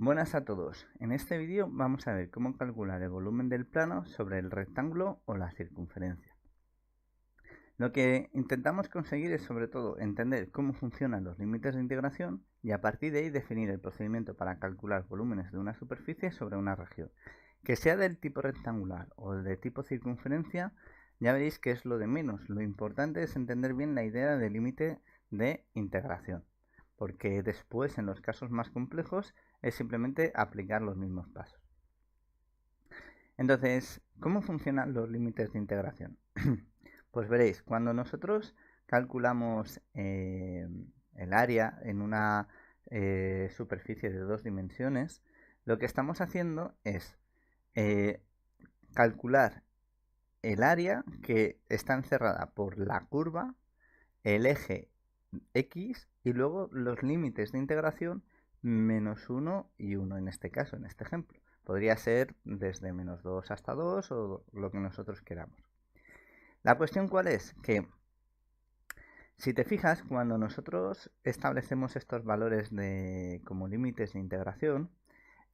Buenas a todos. En este vídeo vamos a ver cómo calcular el volumen del plano sobre el rectángulo o la circunferencia. Lo que intentamos conseguir es sobre todo entender cómo funcionan los límites de integración y a partir de ahí definir el procedimiento para calcular volúmenes de una superficie sobre una región. Que sea del tipo rectangular o de tipo circunferencia, ya veréis que es lo de menos. Lo importante es entender bien la idea del límite de integración, porque después en los casos más complejos es simplemente aplicar los mismos pasos. Entonces, ¿cómo funcionan los límites de integración? Pues veréis, cuando nosotros calculamos el área en una superficie de 2 dimensiones, lo que estamos haciendo es eh, calcular el área que está encerrada por la curva, el eje X y luego los límites de integración menos 1 y 1 en este caso, en este ejemplo. Podría ser desde menos 2 hasta 2 o lo que nosotros queramos. La cuestión cuál es, que si te fijas, cuando nosotros establecemos estos valores como límites de integración,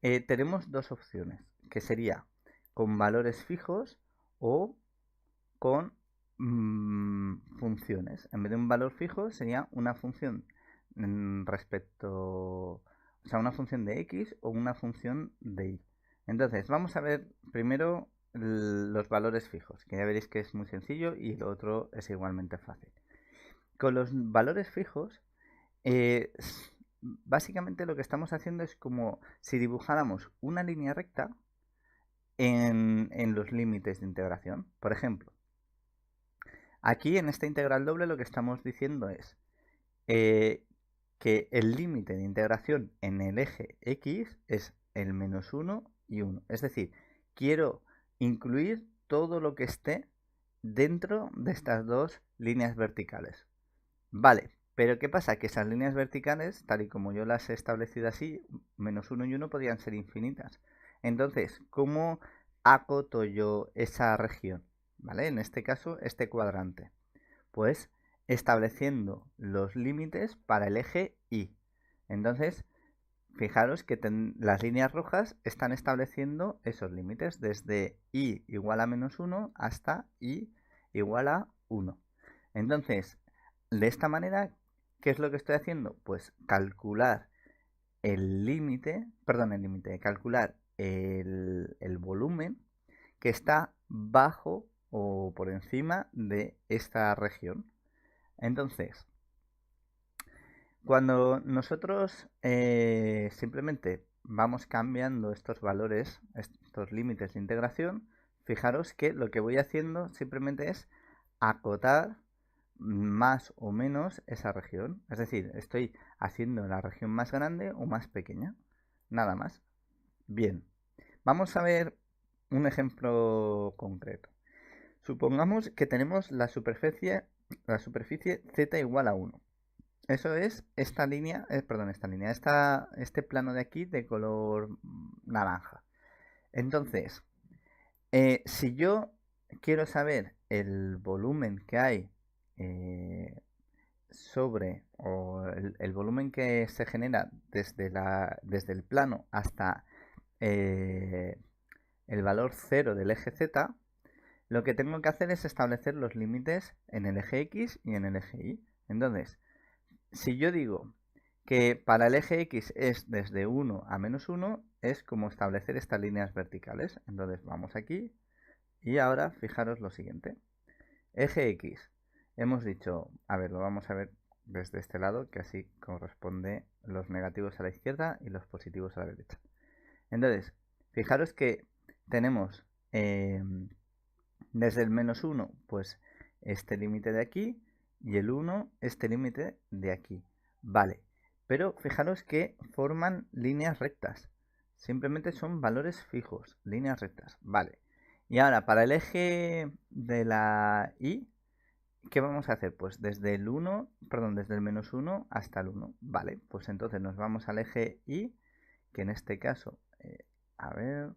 tenemos dos opciones, que sería con valores fijos o con funciones. En vez de un valor fijo sería una función una función de x o una función de y. Entonces, vamos a ver primero los valores fijos, que ya veréis que es muy sencillo y lo otro es igualmente fácil. Con los valores fijos, eh, básicamente lo que estamos haciendo es como si dibujáramos una línea recta en los límites de integración. Por ejemplo, aquí en esta integral doble lo que estamos diciendo es que el límite de integración en el eje X es el menos 1 y 1. Es decir, quiero incluir todo lo que esté dentro de estas dos líneas verticales. Vale, pero ¿qué pasa? Que esas líneas verticales, tal y como yo las he establecido así, menos 1 y 1 podrían ser infinitas. Entonces, ¿cómo acoto yo esa región? ¿Vale? En este caso, este cuadrante. Pues estableciendo los límites para el eje Y. Entonces, fijaros que las líneas rojas están estableciendo esos límites desde Y igual a menos 1 hasta Y igual a 1. Entonces, de esta manera, ¿qué es lo que estoy haciendo? Pues calcular calcular el volumen que está bajo o por encima de esta región. Entonces, cuando nosotros simplemente vamos cambiando estos valores, estos límites de integración, fijaros que lo que voy haciendo simplemente es acotar más o menos esa región. Es decir, estoy haciendo la región más grande o más pequeña. Nada más. Bien, vamos a ver un ejemplo concreto. Supongamos que tenemos la superficie z igual a 1. Eso es esta línea, este plano de aquí de color naranja. Entonces, si yo quiero saber el volumen que hay el volumen que se genera desde el plano hasta el valor 0 del eje z, lo que tengo que hacer es establecer los límites en el eje X y en el eje Y. Entonces, si yo digo que para el eje X es desde 1 a menos 1, es como establecer estas líneas verticales. Entonces vamos aquí y ahora fijaros lo siguiente. Eje X. Hemos dicho, a ver, lo vamos a ver desde este lado, que así corresponde los negativos a la izquierda y los positivos a la derecha. Entonces, fijaros que tenemos desde el menos 1, pues este límite de aquí, y el 1, este límite de aquí. Vale, pero fijaros que forman líneas rectas. Simplemente son valores fijos, líneas rectas. Vale. Y ahora, para el eje de la Y, ¿qué vamos a hacer? Pues desde el menos 1 hasta el 1. Vale, pues entonces nos vamos al eje Y, que en este caso, a ver,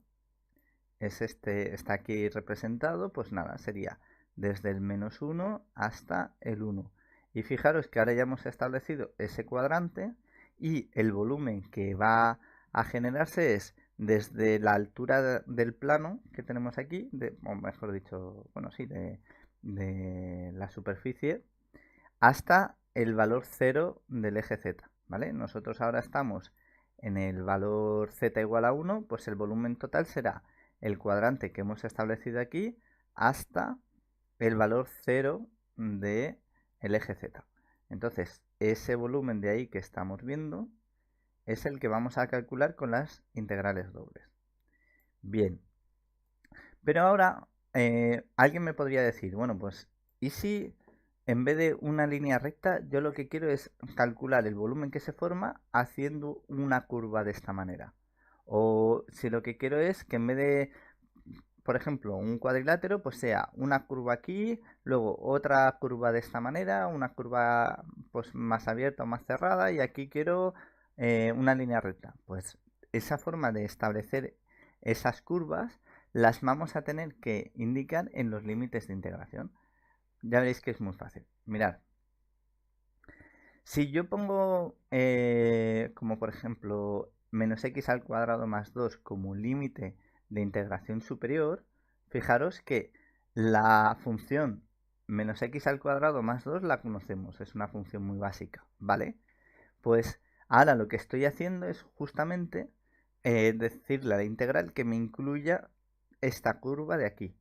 está aquí representado, pues nada, sería desde el menos 1 hasta el 1. Y fijaros que ahora ya hemos establecido ese cuadrante y el volumen que va a generarse es desde la altura del plano que tenemos aquí, o mejor dicho, bueno, sí, de la superficie, hasta el valor 0 del eje Z, ¿vale? Nosotros ahora estamos en el valor Z igual a 1, pues el volumen total será el cuadrante que hemos establecido aquí hasta el valor 0 del eje Z. Entonces, ese volumen de ahí que estamos viendo es el que vamos a calcular con las integrales dobles. Bien, pero ahora alguien me podría decir, bueno, pues, ¿y si en vez de una línea recta, yo lo que quiero es calcular el volumen que se forma haciendo una curva de esta manera? O si lo que quiero es que en vez de, por ejemplo, un cuadrilátero, pues sea una curva aquí, luego otra curva de esta manera, una curva pues más abierta o más cerrada, y aquí quiero una línea recta. Pues esa forma de establecer esas curvas las vamos a tener que indicar en los límites de integración. Ya veréis que es muy fácil. Mirad, si yo pongo como por ejemplo menos x al cuadrado más 2 como límite de integración superior, fijaros que la función menos x al cuadrado más 2 la conocemos, es una función muy básica, ¿vale? Pues ahora lo que estoy haciendo es justamente decirle a la integral que me incluya esta curva de aquí.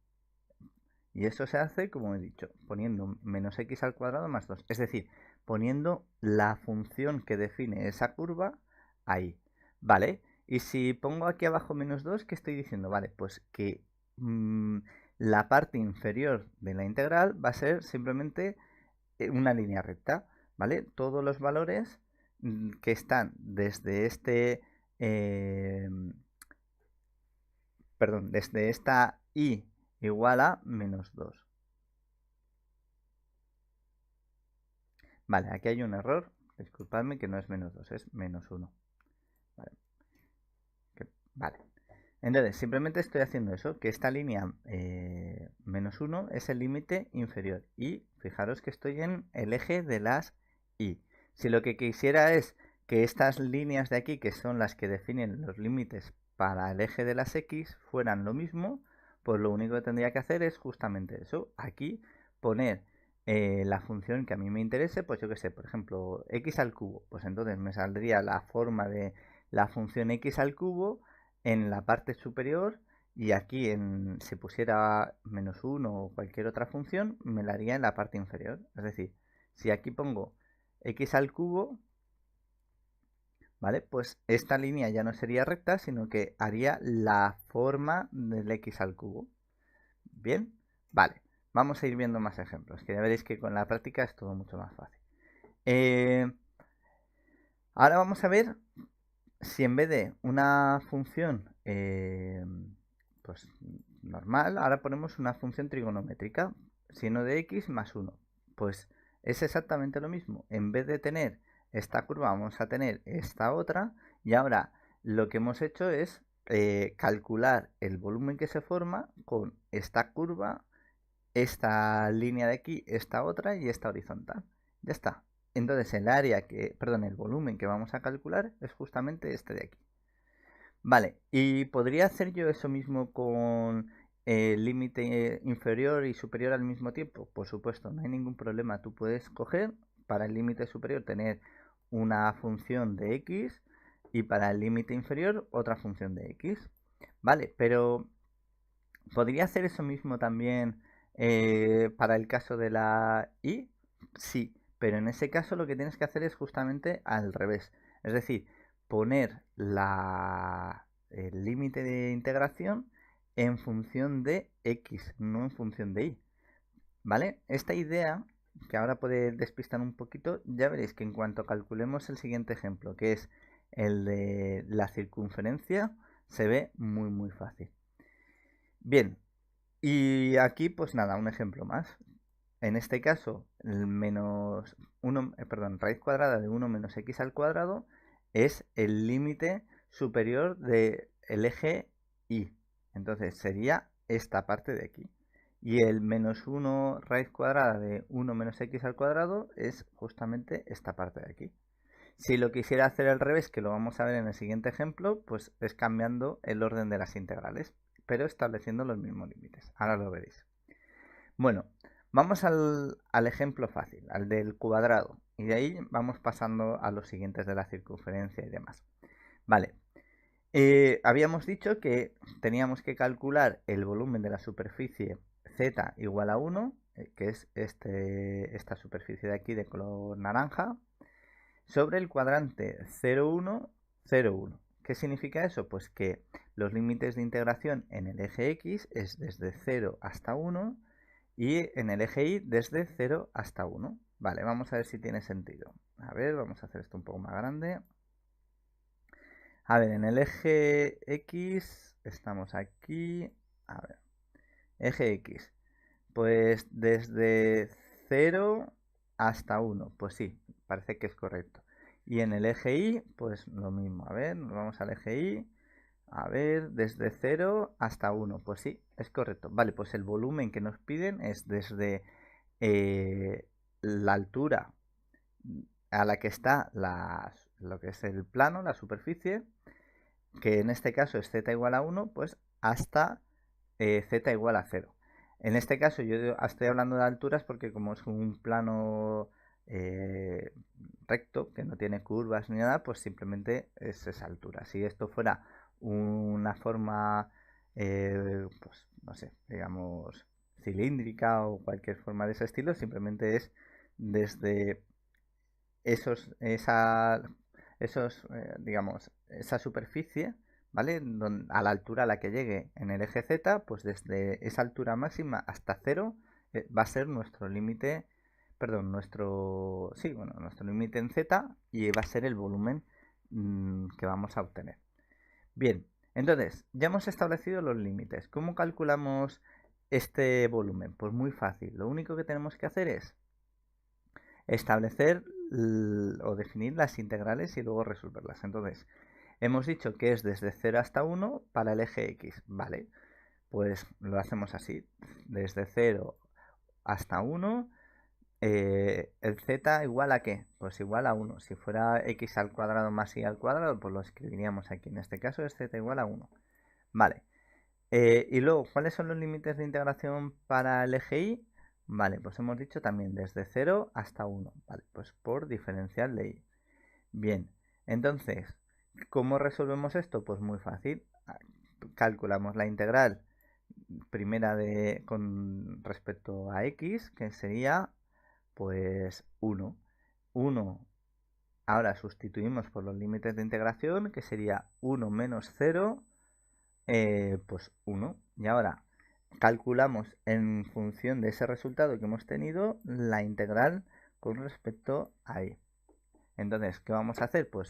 Y eso se hace, como he dicho, poniendo menos x al cuadrado más 2. Es decir, poniendo la función que define esa curva ahí. ¿Vale? Y si pongo aquí abajo menos 2, ¿qué estoy diciendo? Vale, pues que la parte inferior de la integral va a ser simplemente una línea recta. ¿Vale? Todos los valores que están desde desde esta y igual a menos 2. Vale, aquí hay un error. Disculpadme que no es menos 2, es menos 1. Vale. Vale. Entonces, simplemente estoy haciendo eso, que esta línea menos 1 es el límite inferior. Y fijaros que estoy en el eje de las y. Si lo que quisiera es que estas líneas de aquí, que son las que definen los límites para el eje de las x, fueran lo mismo, pues lo único que tendría que hacer es justamente eso. Aquí poner la función que a mí me interese, pues yo que sé, por ejemplo, x al cubo. Pues entonces me saldría la forma de la función x al cubo en la parte superior, y aquí si pusiera menos 1 o cualquier otra función, me la haría en la parte inferior. Es decir, si aquí pongo x al cubo, ¿vale? Pues esta línea ya no sería recta, sino que haría la forma del x al cubo. Bien, vale. Vamos a ir viendo más ejemplos, que ya veréis que con la práctica es todo mucho más fácil. Ahora vamos a ver si en vez de una función pues normal, ahora ponemos una función trigonométrica, seno de x más 1. Pues es exactamente lo mismo. En vez de tener esta curva, vamos a tener esta otra. Y ahora lo que hemos hecho es calcular el volumen que se forma con esta curva, esta línea de aquí, esta otra y esta horizontal. Ya está. Entonces el volumen que vamos a calcular es justamente este de aquí. Vale, ¿y podría hacer yo eso mismo con el límite inferior y superior al mismo tiempo? Por supuesto, no hay ningún problema. Tú puedes coger para el límite superior tener una función de x y para el límite inferior otra función de x. Vale, pero ¿podría hacer eso mismo también para el caso de la y? Sí, pero en ese caso lo que tienes que hacer es justamente al revés. Es decir, poner el límite de integración en función de x, no en función de y. ¿Vale? Esta idea, que ahora puede despistar un poquito, ya veréis que en cuanto calculemos el siguiente ejemplo, que es el de la circunferencia, se ve muy fácil. Bien, y aquí pues nada, un ejemplo más. En este caso, el menos 1, raíz cuadrada de 1 menos x al cuadrado es el límite superior del eje y. Entonces sería esta parte de aquí. Y el menos 1 raíz cuadrada de 1 menos x al cuadrado es justamente esta parte de aquí. Si lo quisiera hacer al revés, que lo vamos a ver en el siguiente ejemplo, pues es cambiando el orden de las integrales, pero estableciendo los mismos límites. Ahora lo veréis. Bueno, vamos al ejemplo fácil, al del cuadrado, y de ahí vamos pasando a los siguientes de la circunferencia y demás. Vale, habíamos dicho que teníamos que calcular el volumen de la superficie z igual a 1, que es esta superficie de aquí de color naranja, sobre el cuadrante 0, 1, 0, 1. ¿Qué significa eso? Pues que los límites de integración en el eje X es desde 0 hasta 1 y en el eje Y desde 0 hasta 1. Vale, vamos a ver si tiene sentido. A ver, vamos a hacer esto un poco más grande. A ver, en el eje X estamos aquí. A ver, eje X. Pues desde 0 hasta 1. Pues sí, parece que es correcto. Y en el eje Y, pues lo mismo. A ver, nos vamos al eje Y. A ver, desde 0 hasta 1. Pues sí, es correcto. Vale, pues el volumen que nos piden es desde la altura a la que está lo que es el plano, la superficie, que en este caso es z igual a 1, pues hasta z igual a 0. En este caso yo estoy hablando de alturas porque como es un plano recto, que no tiene curvas ni nada, pues simplemente es esa altura. Si esto fuera una forma, pues no sé, digamos cilíndrica o cualquier forma de ese estilo, simplemente es desde digamos, esa superficie, ¿vale? A la altura a la que llegue en el eje Z, pues desde esa altura máxima hasta 0 va a ser nuestro límite, perdón, nuestro límite en Z y va a ser el volumen que vamos a obtener. Bien, entonces, ya hemos establecido los límites. ¿Cómo calculamos este volumen? Pues muy fácil. Lo único que tenemos que hacer es establecer o definir las integrales y luego resolverlas. Entonces, hemos dicho que es desde 0 hasta 1 para el eje X. Vale, pues lo hacemos así. Desde 0 hasta 1, el z igual a ¿qué? Pues igual a 1. Si fuera x al cuadrado más y al cuadrado, pues lo escribiríamos aquí. En este caso es z igual a 1. Vale. Y luego, ¿cuáles son los límites de integración para el eje Y? Vale, pues hemos dicho también desde 0 hasta 1. Vale, pues por diferencial de Y. Bien, entonces, ¿cómo resolvemos esto? Pues muy fácil. Calculamos la integral primera con respecto a X, que sería pues 1. 1 ahora sustituimos por los límites de integración, que sería 1 menos 0, pues 1. Y ahora calculamos en función de ese resultado que hemos tenido la integral con respecto a y. Entonces, ¿qué vamos a hacer? Pues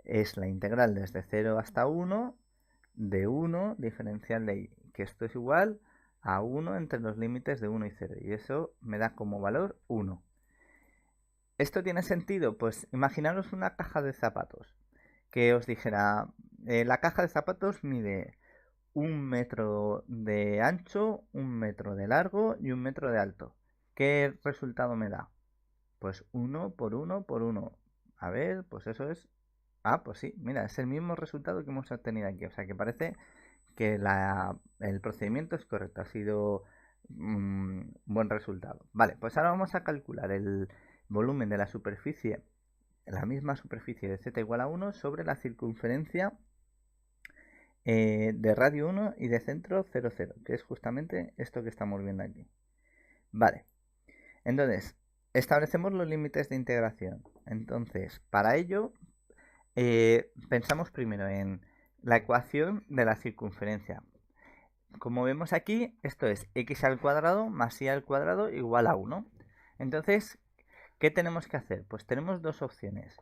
es la integral desde 0 hasta 1 de 1 diferencial de y, que esto es igual a 1 entre los límites de 1 y 0, y eso me da como valor 1. ¿Esto tiene sentido? Pues imaginaros una caja de zapatos, que os dijera, la caja de zapatos mide 1 metro de ancho, 1 metro de largo y 1 metro de alto. ¿Qué resultado me da? Pues 1 por 1 por 1. A ver, pues eso es... Ah, pues sí, mira, es el mismo resultado que hemos obtenido aquí. O sea que parece que el procedimiento es correcto, ha sido un buen resultado. Vale, pues ahora vamos a calcular el volumen de la superficie, la misma superficie de z igual a 1 sobre la circunferencia de radio 1 y de centro 0, 0, que es justamente esto que estamos viendo aquí. Vale, entonces establecemos los límites de integración. Entonces, para ello, pensamos primero en la ecuación de la circunferencia. Como vemos aquí, esto es x al cuadrado más y al cuadrado igual a 1. Entonces, ¿qué tenemos que hacer? Pues tenemos dos opciones.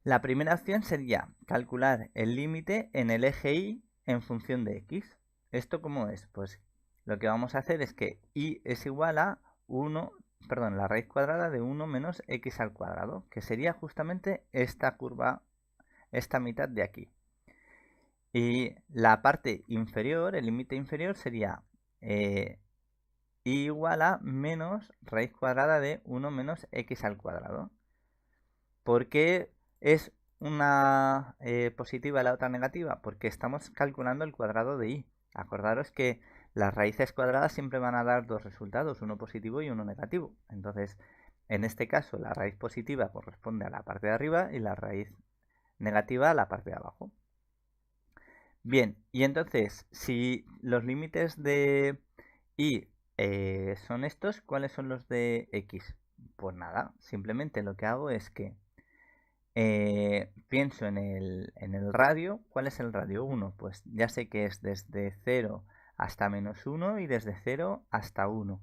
La primera opción sería calcular el límite en el eje Y en función de x. ¿Esto cómo es? Pues lo que vamos a hacer es que Y es igual a la raíz cuadrada de 1 menos x al cuadrado, que sería justamente esta curva, esta mitad de aquí. Y la parte inferior, el límite inferior, sería Y igual a menos raíz cuadrada de 1 menos x al cuadrado. ¿Por qué es una positiva y la otra negativa? Porque estamos calculando el cuadrado de y. Acordaros que las raíces cuadradas siempre van a dar dos resultados, uno positivo y uno negativo. Entonces, en este caso, la raíz positiva corresponde a la parte de arriba y la raíz negativa a la parte de abajo. Bien, y entonces, si los límites de y son estos, ¿cuáles son los de x? Pues nada, simplemente lo que hago es que pienso en el radio. ¿Cuál es el radio? 1. Pues ya sé que es desde 0 hasta -1 y desde 0 hasta 1.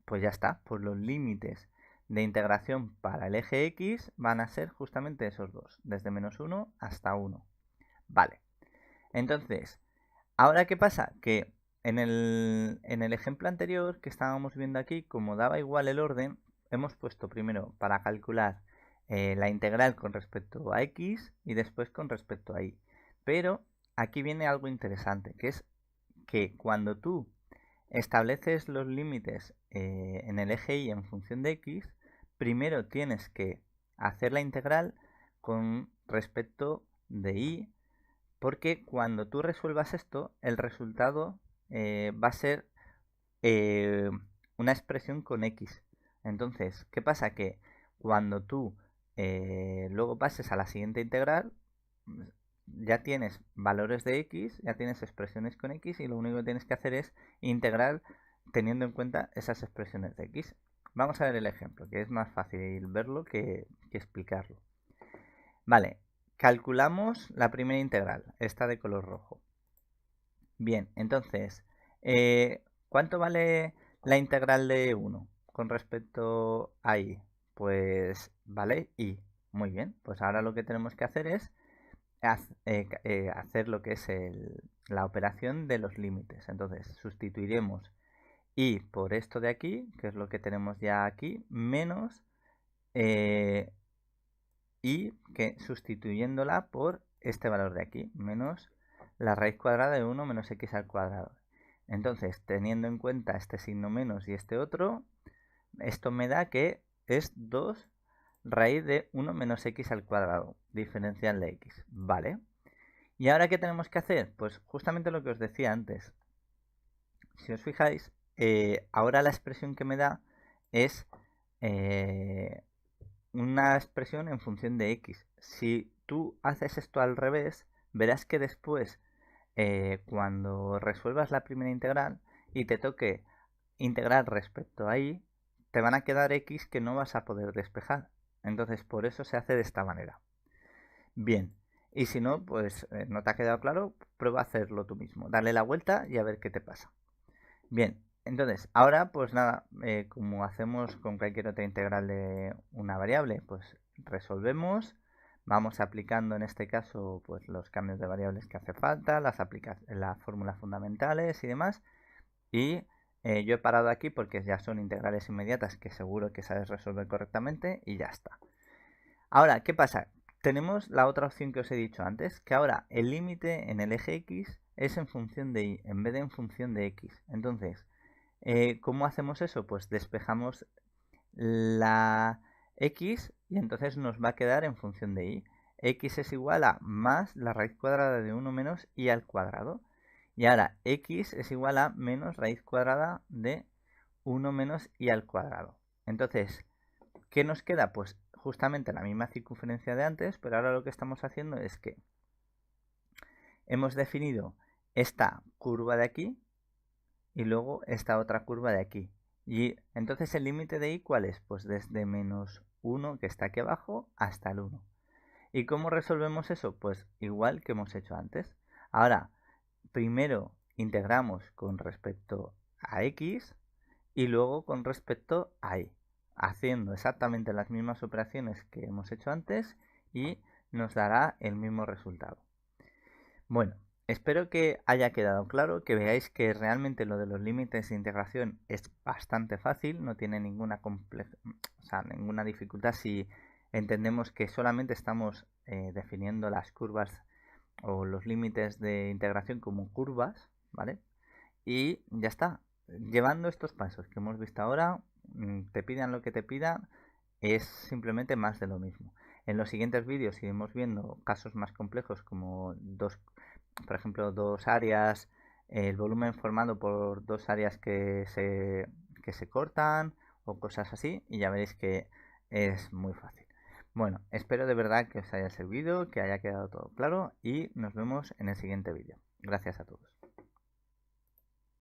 Pues ya está, pues los límites de integración para el eje x van a ser justamente esos dos, desde -1 hasta 1. Vale, entonces, ¿ahora qué pasa? Que en el ejemplo anterior que estábamos viendo aquí, como daba igual el orden, hemos puesto primero para calcular la integral con respecto a x y después con respecto a y. Pero aquí viene algo interesante, que es que cuando tú estableces los límites en el eje y en función de x, primero tienes que hacer la integral con respecto de y, porque cuando tú resuelvas esto, el resultado va a ser una expresión con x. Entonces, ¿qué pasa? Que cuando tú luego pases a la siguiente integral, ya tienes valores de x, ya tienes expresiones con x y lo único que tienes que hacer es integrar teniendo en cuenta esas expresiones de x. Vamos a ver el ejemplo, que es más fácil verlo que explicarlo. Vale, calculamos la primera integral, esta de color rojo. Bien, entonces, ¿cuánto vale la integral de 1 con respecto a y? Pues vale y. Muy bien, pues ahora lo que tenemos que hacer es hacer lo que es la operación de los límites. Entonces, sustituiremos y por esto de aquí, que es lo que tenemos ya aquí, menos y que sustituyéndola por este valor de aquí, menos la raíz cuadrada de 1 menos x al cuadrado. Entonces, teniendo en cuenta este signo menos y este otro, esto me da que es 2 raíz de 1 menos x al cuadrado, diferencial de x. Vale. ¿Y ahora qué tenemos que hacer? Pues justamente lo que os decía antes. Si os fijáis, ahora la expresión que me da es una expresión en función de x. Si tú haces esto al revés, verás que después, cuando resuelvas la primera integral y te toque integrar respecto a y, te van a quedar x que no vas a poder despejar. Entonces, por eso se hace de esta manera. Bien, y si no, pues no te ha quedado claro, prueba a hacerlo tú mismo. Dale la vuelta y a ver qué te pasa. Bien, entonces, ahora pues nada, como hacemos con cualquier otra integral de una variable, pues resolvemos, vamos aplicando en este caso pues los cambios de variables que hace falta, las fórmulas fundamentales y demás. Y yo he parado aquí porque ya son integrales inmediatas que seguro que sabes resolver correctamente y ya está. Ahora, ¿qué pasa? Tenemos la otra opción que os he dicho antes, que ahora el límite en el eje x es en función de y, en vez de en función de x. Entonces, ¿cómo hacemos eso? Pues despejamos la x y entonces nos va a quedar en función de y. X es igual a más la raíz cuadrada de 1 menos y al cuadrado. Y ahora x es igual a menos raíz cuadrada de 1 menos y al cuadrado. Entonces, ¿qué nos queda? Pues justamente la misma circunferencia de antes, pero ahora lo que estamos haciendo es que hemos definido esta curva de aquí y luego esta otra curva de aquí. Y entonces el límite de y, ¿cuál es? Pues desde menos 1, que está aquí abajo, hasta el 1. ¿Y cómo resolvemos eso? Pues igual que hemos hecho antes. Ahora, primero integramos con respecto a x y luego con respecto a y, haciendo exactamente las mismas operaciones que hemos hecho antes y nos dará el mismo resultado. Bueno, espero que haya quedado claro, que veáis que realmente lo de los límites de integración es bastante fácil, no tiene ninguna ninguna dificultad si entendemos que solamente estamos definiendo las curvas o los límites de integración como curvas, ¿vale? Y ya está. Llevando estos pasos que hemos visto ahora, te pidan lo que te pidan, es simplemente más de lo mismo. En los siguientes vídeos iremos viendo casos más complejos como por ejemplo, dos áreas, el volumen formado por dos áreas que se cortan o cosas así, y ya veréis que es muy fácil. Bueno, espero de verdad que os haya servido, que haya quedado todo claro y nos vemos en el siguiente vídeo. Gracias a todos.